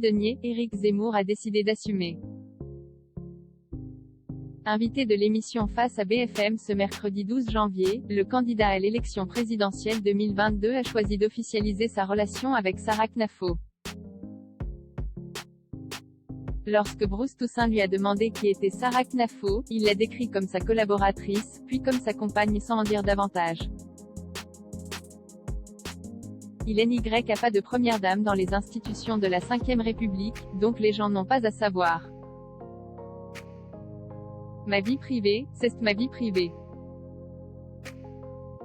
de nier, Éric Zemmour a décidé d'assumer. Invité de l'émission Face à BFM ce mercredi 12 janvier, le candidat à l'élection présidentielle 2022 a choisi d'officialiser sa relation avec Sarah Knafo. Lorsque Bruce Toussaint lui a demandé qui était Sarah Knafo, il l'a décrit comme sa collaboratrice, puis comme sa compagne sans en dire davantage. Il n'y a pas de première dame dans les institutions de la Ve République, donc les gens n'ont pas à savoir. Ma vie privée, c'est ma vie privée.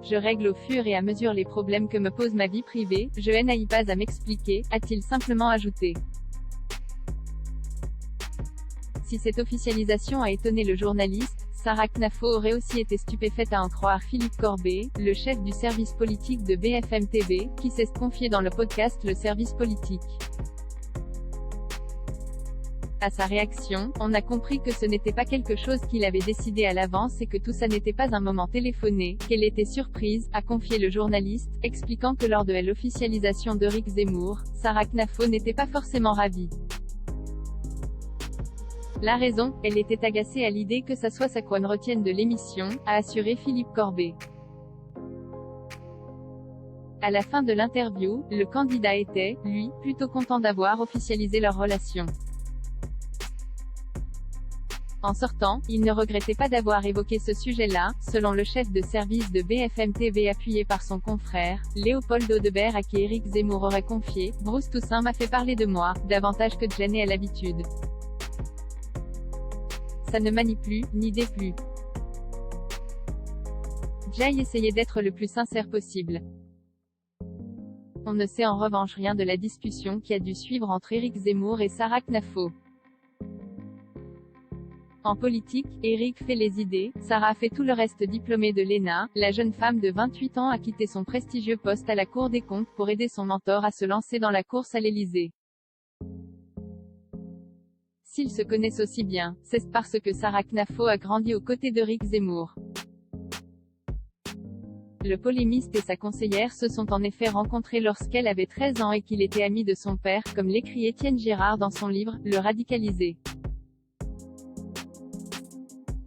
Je règle au fur et à mesure les problèmes que me pose ma vie privée, je n'ai pas à m'expliquer, a-t-il simplement ajouté. Si cette officialisation a étonné le journaliste, Sarah Knafo aurait aussi été stupéfaite à en croire Philippe Corbet, le chef du service politique de BFM TV, qui s'est confié dans le podcast Le Service Politique. À sa réaction, on a compris que ce n'était pas quelque chose qu'il avait décidé à l'avance et que tout ça n'était pas un moment téléphoné, qu'elle était surprise, a confié le journaliste, expliquant que lors de l'officialisation d'Éric Zemmour, Sarah Knafo n'était pas forcément ravie. La raison, elle était agacée à l'idée que ça soit sa qu'on retienne de l'émission, a assuré Philippe Corbet. À la fin de l'interview, le candidat était, lui, plutôt content d'avoir officialisé leur relation. En sortant, il ne regrettait pas d'avoir évoqué ce sujet-là, selon le chef de service de BFM TV appuyé par son confrère, Léopold Audebert à qui Éric Zemmour aurait confié « Bruce Toussaint m'a fait parler de moi, davantage que de Jeanne à l'habitude. Ça ne manie plus, ni déplut. J'ai essayé d'être le plus sincère possible. » On ne sait en revanche rien de la discussion qui a dû suivre entre Éric Zemmour et Sarah Knafo. En politique, Éric fait les idées, Sarah fait tout le reste. Diplômée de l'ENA, la jeune femme de 28 ans a quitté son prestigieux poste à la Cour des comptes pour aider son mentor à se lancer dans la course à l'Élysée. S'ils se connaissent aussi bien, c'est parce que Sarah Knafo a grandi aux côtés d'Éric Zemmour. Le polémiste et sa conseillère se sont en effet rencontrés lorsqu'elle avait 13 ans et qu'il était ami de son père, comme l'écrit Étienne Girard dans son livre, Le radicalisé.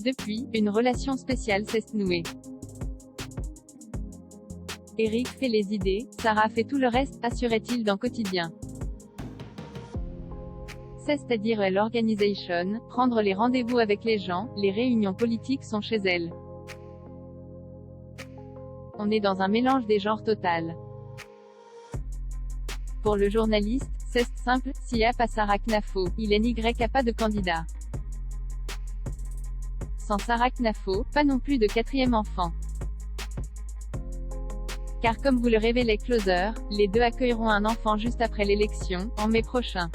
Depuis, une relation spéciale s'est nouée. Éric fait les idées, Sarah fait tout le reste, assurait-il dans Quotidien. C'est-à-dire l'organisation, prendre les rendez-vous avec les gens, les réunions politiques sont chez elle. On est dans un mélange des genres total. Pour le journaliste, c'est simple, s'il n'y a pas Sarah Knafo, il n'y a pas de candidat. Sans Sarah Knafo, pas non plus de quatrième enfant. Car comme vous le révélait Closer, les deux accueilleront un enfant juste après l'élection, en mai prochain.